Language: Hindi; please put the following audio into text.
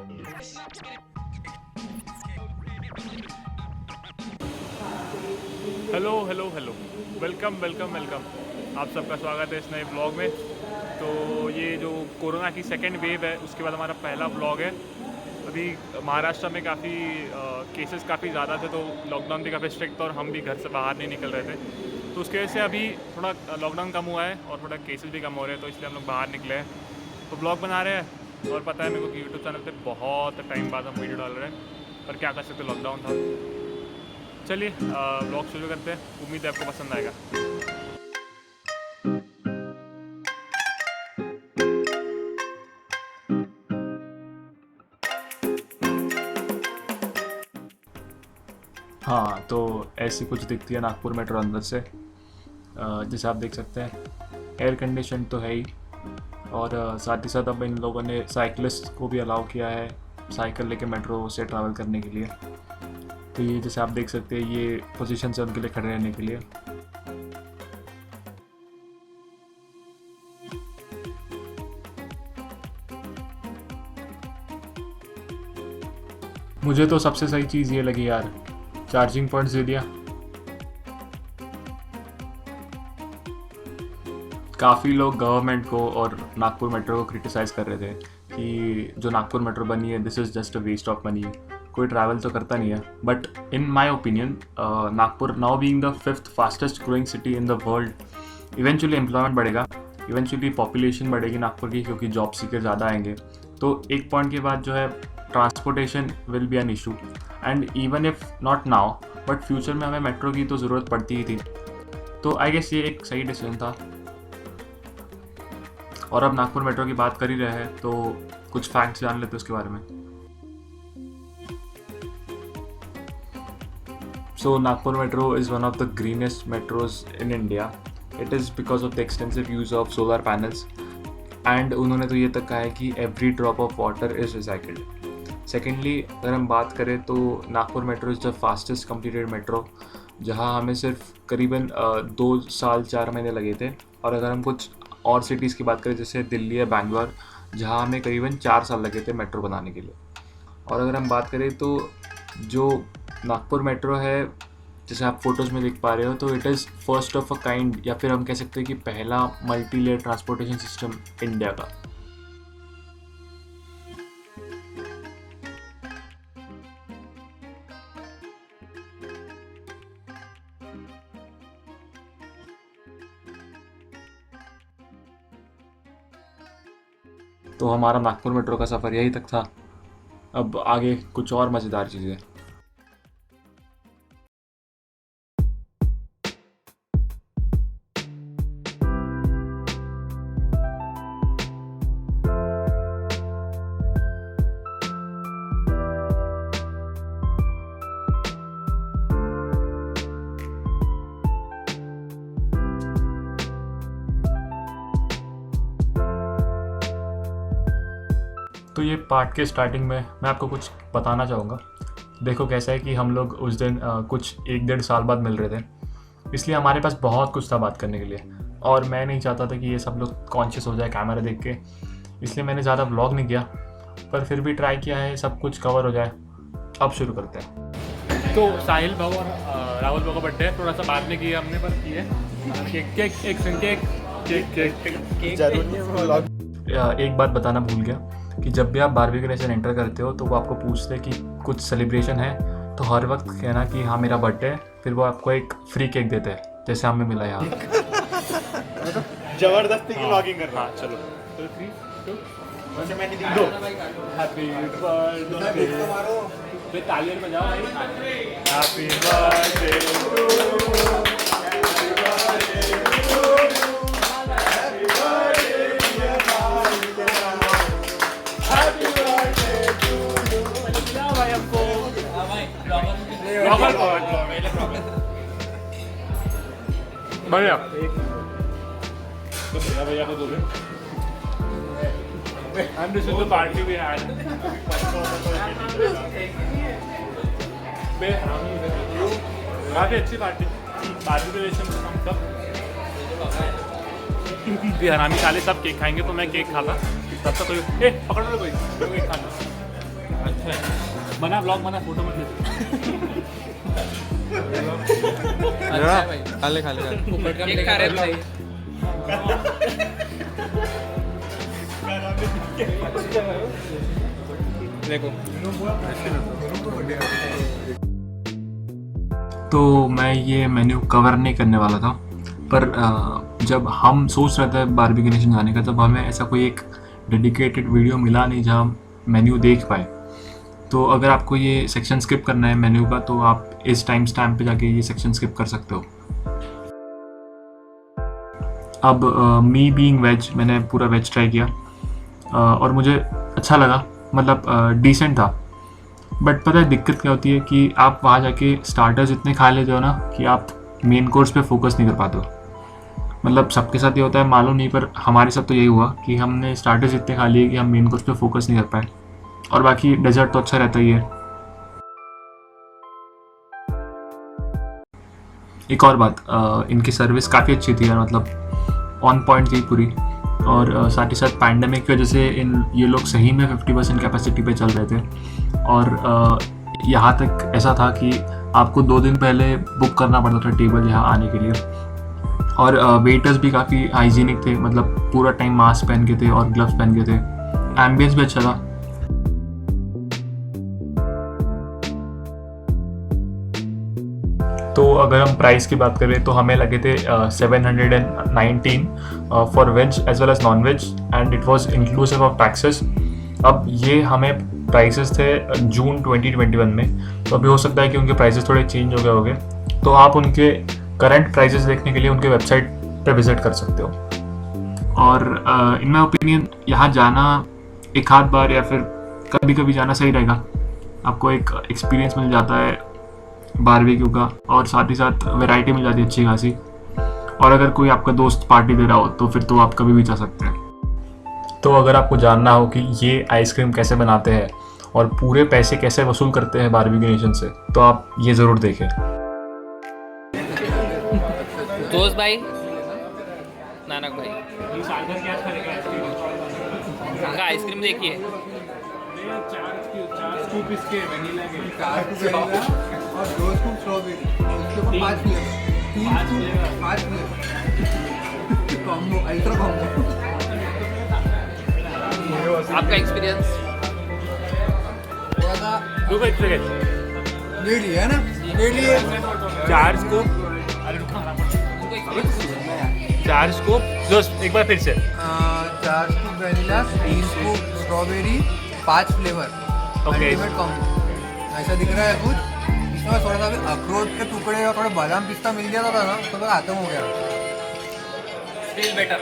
Hello hello hello, welcome welcome welcome. आप सबका स्वागत है इस नए ब्लॉग में। तो ये जो कोरोना की सेकेंड वेव है उसके बाद हमारा पहला ब्लॉग है। अभी महाराष्ट्र में काफ़ी केसेस काफ़ी ज़्यादा थे, तो लॉकडाउन भी काफ़ी स्ट्रिक्ट था और हम भी घर से बाहर नहीं निकल रहे थे। तो उसकी वजह से अभी थोड़ा लॉकडाउन कम हुआ है और थोड़ा केसेस भी कम हो रहे हैं, तो इसलिए हम लोग बाहर निकले हैं, तो ब्लॉग बना रहे हैं। और पता है मेरे को कि यूट्यूब चैनल पे बहुत टाइम बाद हम वीडियो डाल रहे हैं, पर क्या कर सकते, लॉकडाउन था। चलिए ब्लॉग शुरू करते हैं, उम्मीद है आपको पसंद आएगा। हाँ, तो ऐसी कुछ दिखती है नागपुर मेट्रो अंदर से। जैसे आप देख सकते हैं, एयर कंडीशन तो है ही, और साथ ही साथ अब इन लोगों ने साइकिलिस्ट को भी अलाउ किया है साइकिल लेके मेट्रो से ट्रैवल करने के लिए। तो ये जैसे आप देख सकते हैं, ये पोजीशन है उनके लिए खड़े रहने के लिए। मुझे तो सबसे सही चीज़ ये लगी यार, चार्जिंग पॉइंट्स दे दिया। काफ़ी लोग गवर्नमेंट को और नागपुर मेट्रो को क्रिटिसाइज़ कर रहे थे कि जो नागपुर मेट्रो बनी है, this is just a waste of money, कोई ट्रैवल तो करता नहीं है। But in my opinion, Nagpur now being the 5th fastest growing city in the world, eventually employment बढ़ेगा, इवेंचुअली पॉपुलेशन बढ़ेगी नागपुर की, क्योंकि जॉब सीकर ज़्यादा आएंगे। तो एक पॉइंट के बाद जो है transportation will be an issue, and even if not now but future में हमें मेट्रो की तो ज़रूरत पड़ती ही थी। तो आई गेस ये एक सही डिसीजन था। और अब नागपुर मेट्रो की बात कर ही रहे हैं, तो कुछ फैक्ट्स जान लेते हैं उसके बारे में। So Nagpur Metro is one of the greenest metros in India. It is because of the extensive use of solar panels, and उन्होंने तो ये तक कहा है कि every drop of water is recycled. Secondly, अगर हम बात करें तो Nagpur metro is the fastest completed metro, जहाँ हमें सिर्फ करीबन 2 साल 4 महीने लगे थे। और अगर हम कुछ और सिटीज़ की बात करें जैसे दिल्ली या बैंगलोर, जहाँ हमें करीबन 4 साल लगे थे मेट्रो बनाने के लिए। और अगर हम बात करें तो जो नागपुर मेट्रो है, जैसे आप फोटोज़ में देख पा रहे हो, तो it is first of a kind, या फिर हम कह सकते हैं कि पहला multi layer transportation system India का। तो हमारा नागपुर मेट्रो का सफ़र यही तक था। अब आगे कुछ और मज़ेदार चीज़ें। तो ये पार्ट के स्टार्टिंग में मैं आपको कुछ बताना चाहूँगा। देखो कैसा है कि हम लोग उस दिन कुछ 1-1.5 साल बाद मिल रहे थे, इसलिए हमारे पास बहुत कुछ था बात करने के लिए, और मैं नहीं चाहता था कि ये सब लोग कॉन्शियस हो जाए कैमरा देख के, इसलिए मैंने ज़्यादा व्लॉग नहीं किया, पर फिर भी ट्राई किया है सब कुछ कवर हो जाए। अब शुरू करते हैं। तो साहिल भाव और राहुल भाव का बर्थडे है, थोड़ा सा बाद में किया हमने, पर किए केक केक एक सेकंड केक जरूर नहीं। एक बात बताना भूल गया कि जब भी आप बारबी नेशन एंटर करते हो तो वो आपको पूछते हैं कि कुछ सेलिब्रेशन है, तो हर वक्त कहना कि हाँ मेरा बर्थडे है, फिर वो आपको एक फ्री केक देते हैं, जैसे हमें मिला यहाँ। जबरदस्ती की व्लॉगिंग कर रहा। हाँ चलो, 3 2 वैसे मैंने दी दो। हैप्पी बर्थडे, तालियां बजाओ भाई। हैप्पी बर्थडे टू बढ़िया। तो भैया को दोगे। And this is the party we had. काफी अच्छी पार्टी हम सब हरामी साले सब केक खाएंगे, तो मैं केक खाता तब तक कोई पकड़ लो, कोई केक खाना। बना ब्लॉग बना, फोटो मत ले। अच्छा है भाई, खाले खाले खाले केक खा रहे हैं भाई। देखो तो मैं ये मेन्यू कवर नहीं करने वाला था, पर जब हम सोच रहे थे बारबी नेशन जाने का, तब हमें ऐसा कोई एक डेडिकेटेड वीडियो मिला नहीं जहाँ हम मेन्यू देख पाए। तो अगर आपको ये सेक्शन स्किप करना है मेन्यू का, तो आप इस टाइम स्टैम्प पे जाके ये सेक्शन स्किप कर सकते हो। अब मी बीइंग वेज, मैंने पूरा वेज ट्राई किया और मुझे अच्छा लगा, मतलब डिसेंट था। बट पता है दिक्कत क्या होती है कि आप वहाँ जाके स्टार्टर्स इतने खा लेते हो ना कि आप मेन कोर्स पे फोकस नहीं कर पाते हो। मतलब सबके साथ ये होता है मालूम नहीं, पर हमारे साथ तो यही हुआ कि हमने स्टार्टर्स इतने खा लिए कि हम मेन कोर्स पे फोकस नहीं कर पाए, और बाकी डेजर्ट तो अच्छा रहता ही है। एक और बात, इनकी सर्विस काफ़ी अच्छी थी यार, मतलब ऑन पॉइंट थी पूरी। और साथ ही साथ पैंडेमिक की वजह से ये लोग सही में 50% कैपेसिटी पे चल रहे थे। और यहाँ तक ऐसा था कि आपको 2 दिन पहले बुक करना पड़ता था टेबल यहाँ आने के लिए। और वेटर्स भी काफ़ी हाइजीनिक थे, मतलब पूरा टाइम मास्क पहन के थे और ग्लव्स पहन के थे। एम्बियंस भी अच्छा था। तो अगर हम प्राइस की बात करें तो हमें लगे थे 719 for veg as well as non veg, and it was inclusive of taxes. अब ये हमें प्राइसेस थे जून 2021 में, तो अभी हो सकता है कि उनके प्राइसेस थोड़े चेंज हो गए होंगे। तो आप उनके करंट प्राइसेस देखने के लिए उनके वेबसाइट पे विजिट कर सकते हो। और इन माई ओपिनियन यहाँ जाना एक आध बार या फिर कभी कभी जाना सही रहेगा। आपको एक एक्सपीरियंस मिल जाता है बारबेक्यू का, और साथ ही साथ वैरायटी मिल जाती है अच्छी खासी। और अगर कोई आपका दोस्त पार्टी दे रहा हो तो फिर तो आप कभी भी जा सकते हैं। तो अगर आपको जानना हो कि ये आइसक्रीम कैसे बनाते हैं और पूरे पैसे कैसे वसूल करते हैं बारबेक्यू नेशन से, तो आप ये ज़रूर देखें। दोस्त भाई, नानक भाई, उनका आइसक्रीम देखिए। और 2 स्कूप स्ट्रॉबेरी, उसके ऊपर 5 flavour, 3 scoop 5 flavour, combo, ultra combo. आपका एक्सपीरियंस? थोड़ा सा ले लिया है ना, ले लिए 4 स्कूप, 4 स्कूप दोस्त, एक बार फिर से। 4 scoop vanilla, 3 scoop strawberry, 5 flavour, ultimate combo. ऐसा दिख रहा है कुछ। इसमें थोड़ा सा भी अखरोट के टुकड़े और थोड़ा बादाम पिस्ता मिल गया था ना, तो खत्म हो गया। Still better.